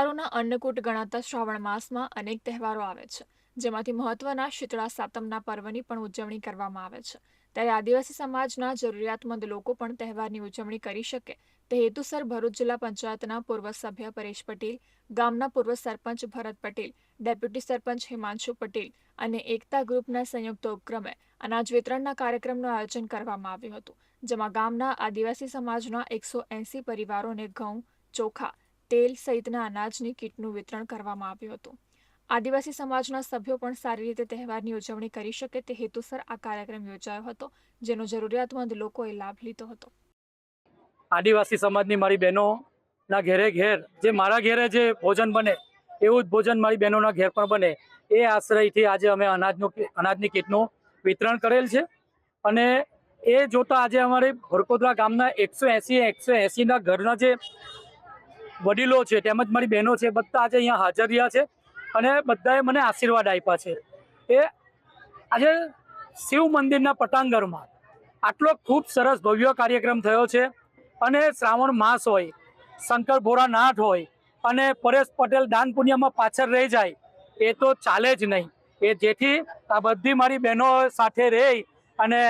તહેવારોના અન્નકૂટ ગણાતા શ્રાવણ માસમાં અનેક તહેવારો આવે છે, જેમાંથી મહત્વના શીતળા સાતમના પર્વની પણ ઉજવણી કરવામાં આવે છે. ત્યારે આદિવાસી સમાજના જરૂરિયાતમંદ લોકો પણ તહેવારની ઉજવણી કરી શકે તે હેતુસર ભરૂચ જિલ્લા પંચાયતના પૂર્વ સભ્ય પરેશ પટેલ, ગામના પૂર્વ સરપંચ ભરત પટેલ, ડેપ્યુટી સરપંચ હિમાંશુ પટેલ અને એકતા ગ્રુપના સંયુક્ત ઉપક્રમે અનાજ વિતરણના કાર્યક્રમનું આયોજન કરવામાં આવ્યું હતું, જેમાં ગામના આદિવાસી સમાજના 180 પરિવારોને ઘઉં, ચોખા, તેલ સહિતના અનાજની કીટનું વિતરણ કરવામાં આવ્યું હતું. આદિવાસી સમાજના સભ્યો પણ સારી રીતે તહેવારની ઉજવણી કરી શકે તે હેતુસર આ કાર્યક્રમ યોજાયો હતો, જેનો જરૂરિયાતમંદ લોકોએ લાભ લીધો હતો. આદિવાસી સમાજની મારી બહેનોના ઘેરે ઘેર જે મારા ઘેરે જે ભોજન બને એવું જ ભોજન મારી બહેનોના ઘેર પણ બને એ આશ્રયથી આજે અમે અનાજની કીટનું વિતરણ કરેલ છે. અને એ જોતા આજે અમારી ભરકોદરા ગામના 180ના ઘરના જે વડીલો છે તેમજ મારી બહેનો છે બધા આજે અહીંયા હાજર રહ્યા છે અને બધાએ મને આશીર્વાદ આપ્યા છે. એ આજે શિવ મંદિરના પટાંગણમાં આટલો ખૂબ સરસ ભવ્ય કાર્યક્રમ થયો છે અને શ્રાવણ માસ હોય, શંકર ભોળાનાથ હોય અને પરેશ પટેલ દાન પુણ્યમાં પાછળ રહી જાય એ તો ચાલે જ નહીં. એ જેથી આ બધી મારી બહેનો સાથે રહી અને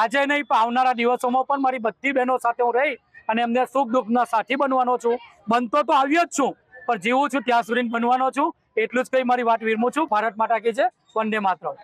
આજે નહીં પણ આવનારા દિવસોમાં પણ મારી બધી બહેનો સાથે હું રહી અને એમને સુખ દુઃખના સાથી બનવાનો છું. બનતો તો આવ્યો જ છું પણ જીવું છું ત્યાં સુધી બનવાનો છું. એટલું જ કંઈ મારી વાત વિરમું છું. ભારત માતા કી જય, વંદે માતરમ.